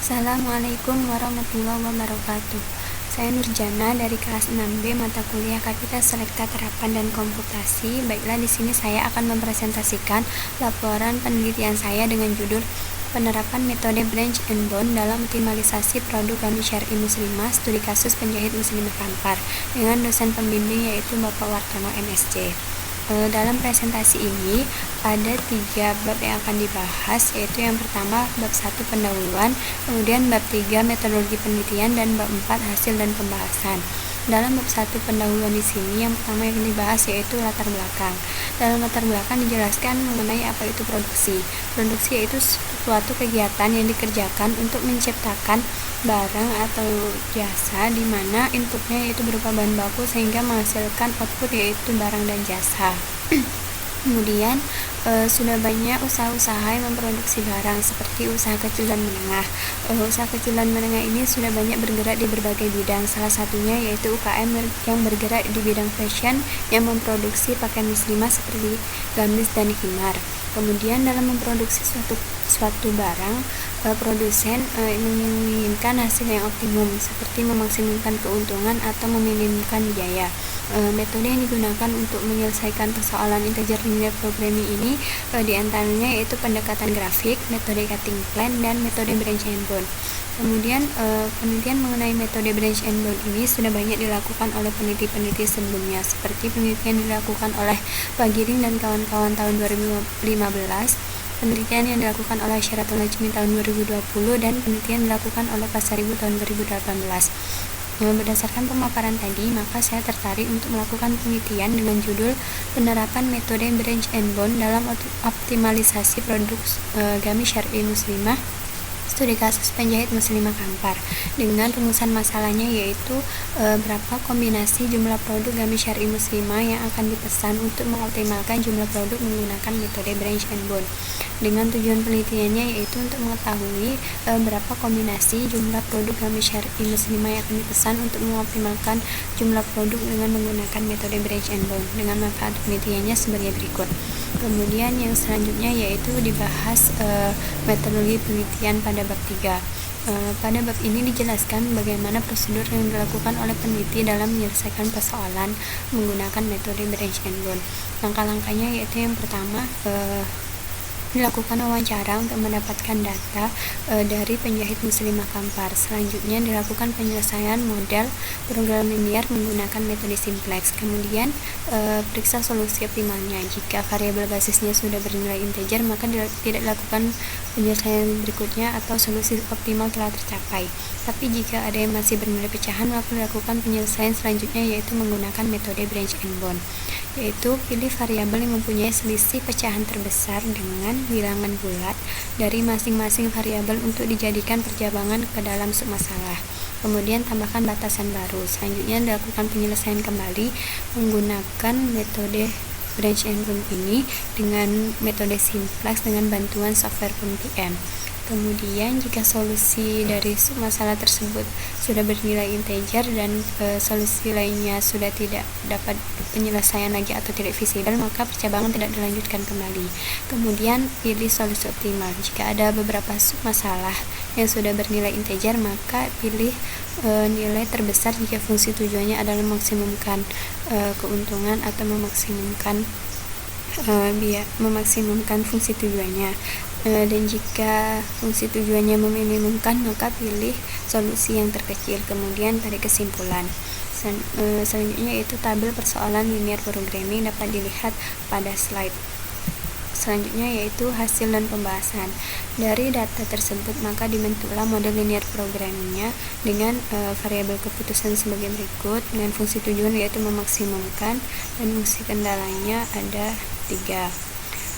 Assalamualaikum warahmatullahi wabarakatuh. Saya Nurjana dari kelas 6B mata kuliah Kapita Selekta Terapan dan Komputasi. Baiklah, di sini saya akan mempresentasikan laporan penelitian saya dengan judul Penerapan Metode Branch and Bond dalam Optimalisasi Produk Gamis Syar'i Muslimah, Studi Kasus Penjahit Muslimah Kampar, dengan dosen pembimbing yaitu Bapak Wartono MSc. Dalam presentasi ini ada 3 bab yang akan dibahas, yaitu yang pertama bab 1 pendahuluan, kemudian bab 3 metodologi penelitian, dan bab 4 hasil dan pembahasan. Dalam bab 1 pendahuluan di sini yang pertama yang dibahas yaitu latar belakang. Dalam latar belakang dijelaskan mengenai apa itu produksi. Produksi yaitu suatu kegiatan yang dikerjakan untuk menciptakan barang atau jasa di mana inputnya yaitu berupa bahan baku sehingga menghasilkan output yaitu barang dan jasa. Kemudian sudah banyak usaha-usaha yang memproduksi barang seperti usaha kecil dan menengah. Usaha kecil dan menengah ini sudah banyak bergerak di berbagai bidang. Salah satunya yaitu UKM yang bergerak di bidang fashion yang memproduksi pakaian muslimah seperti gamis dan khimar. Kemudian dalam memproduksi suatu barang, produsen menginginkan hasil yang optimum seperti memaksimumkan keuntungan atau meminimumkan biaya. Metode yang digunakan untuk menyelesaikan persoalan integer linear programming ini diantaranya yaitu pendekatan grafik, metode cutting plan, dan metode branch and bond. Kemudian penelitian mengenai metode branch and bond ini sudah banyak dilakukan oleh peneliti-peneliti sebelumnya, seperti penelitian dilakukan oleh Pak Giring dan kawan-kawan tahun 2015, penelitian yang dilakukan oleh Syaratul Najmi tahun 2020, dan penelitian dilakukan oleh Pak Saribu tahun 2018. Berdasarkan pemaparan tadi, maka saya tertarik untuk melakukan penelitian dengan judul Penerapan Metode Branch and Bond dalam Optimalisasi Produk Gamis Syar'i Muslimah, Studi Kasus Penjahit Muslimah Kampar, dengan rumusan masalahnya yaitu berapa kombinasi jumlah produk gamis syar'i muslimah yang akan dipesan untuk mengoptimalkan jumlah produk menggunakan metode branch and bond. Dengan tujuan penelitiannya yaitu untuk mengetahui berapa kombinasi jumlah produk gamis syar'i muslimah yang akan dipesan untuk mengoptimalkan jumlah produk dengan menggunakan metode branch and bond. Dengan manfaat penelitiannya sebagai berikut. Kemudian yang selanjutnya yaitu dibahas metodologi penelitian pada bab 3. Pada bab ini dijelaskan bagaimana prosedur yang dilakukan oleh peneliti dalam menyelesaikan persoalan menggunakan metode branch and bond. Langkah-langkahnya yaitu yang pertama dilakukan wawancara untuk mendapatkan data dari penjahit muslimah Kampar. Selanjutnya dilakukan penyelesaian model program linear menggunakan metode simplex. Kemudian periksa solusi optimalnya. Jika variabel basisnya sudah bernilai integer, maka tidak dilakukan penyelesaian berikutnya atau solusi optimal telah tercapai. Tapi jika ada yang masih bernilai pecahan, maka dilakukan penyelesaian selanjutnya yaitu menggunakan metode branch and bond, yaitu pilih variabel yang mempunyai selisih pecahan terbesar dengan bilangan bulat dari masing-masing variabel untuk dijadikan perjabangan ke dalam submasalah. Kemudian tambahkan batasan baru. Selanjutnya dilakukan penyelesaian kembali menggunakan metode branch and bond ini dengan metode simplex dengan bantuan software PMPM. Kemudian jika solusi dari masalah tersebut sudah bernilai integer dan solusi lainnya sudah tidak dapat penyelesaian lagi atau tidak visible, maka percabangan tidak dilanjutkan kembali. Kemudian pilih solusi optimal. Jika ada beberapa masalah yang sudah bernilai integer, maka pilih nilai terbesar jika fungsi tujuannya adalah memaksimumkan keuntungan atau memaksimumkan fungsi tujuannya. Dan jika fungsi tujuannya meminimumkan, maka pilih solusi yang terkecil. Kemudian tarik kesimpulan. Selanjutnya yaitu tabel persoalan linear programming dapat dilihat pada slide. Selanjutnya yaitu hasil dan pembahasan. Dari data tersebut maka dibentuklah model linear programmingnya dengan variabel keputusan sebagai berikut, dengan fungsi tujuan yaitu memaksimumkan, dan fungsi kendalanya ada 3.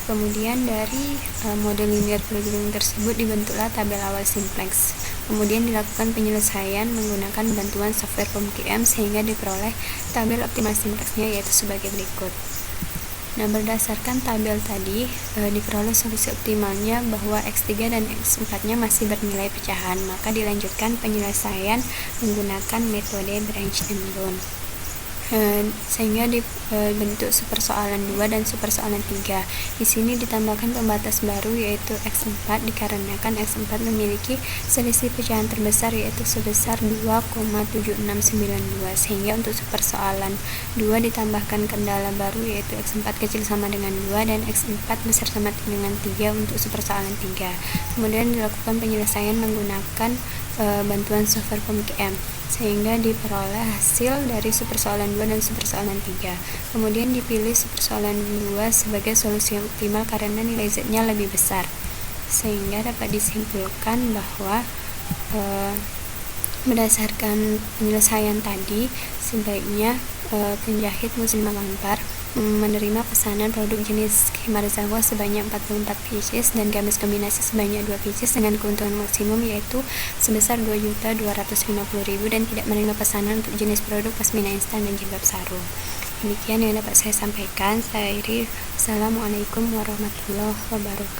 Kemudian dari model linear programming tersebut dibentuklah tabel awal simplex. Kemudian dilakukan penyelesaian menggunakan bantuan software PMPM sehingga diperoleh tabel optimal simplexnya yaitu sebagai berikut. Nah, berdasarkan tabel tadi diperoleh solusi optimalnya bahwa X3 dan X4-nya masih bernilai pecahan, maka dilanjutkan penyelesaian menggunakan metode branch and bond. sehingga dibentuk supersoalan 2 dan supersoalan 3. Di sini ditambahkan pembatas baru yaitu X4 dikarenakan X4 memiliki selisih pecahan terbesar yaitu sebesar 2,7692, sehingga untuk supersoalan 2 ditambahkan kendala baru yaitu X4 kecil sama dengan 2 dan X4 besar sama dengan 3 untuk supersoalan 3. Kemudian dilakukan penyelesaian menggunakan bantuan software POMKM sehingga diperoleh hasil dari supersoalan 2 dan supersoalan 3. Kemudian dipilih supersoalan 2 sebagai solusi yang optimal karena nilai Z-nya lebih besar, sehingga dapat disimpulkan bahwa berdasarkan penyelesaian tadi sebaiknya penjahit muslim Al-Anbar menerima pesanan produk jenis khimar Zahwa sebanyak 44 pieces dan gamis kombinasi sebanyak 2 pieces dengan keuntungan maksimum yaitu sebesar 2.250.000 dan tidak menerima pesanan untuk jenis produk pasmina instan dan jilbab sarung. Demikian yang dapat saya sampaikan. Saya akhiri. Assalamualaikum warahmatullahi wabarakatuh.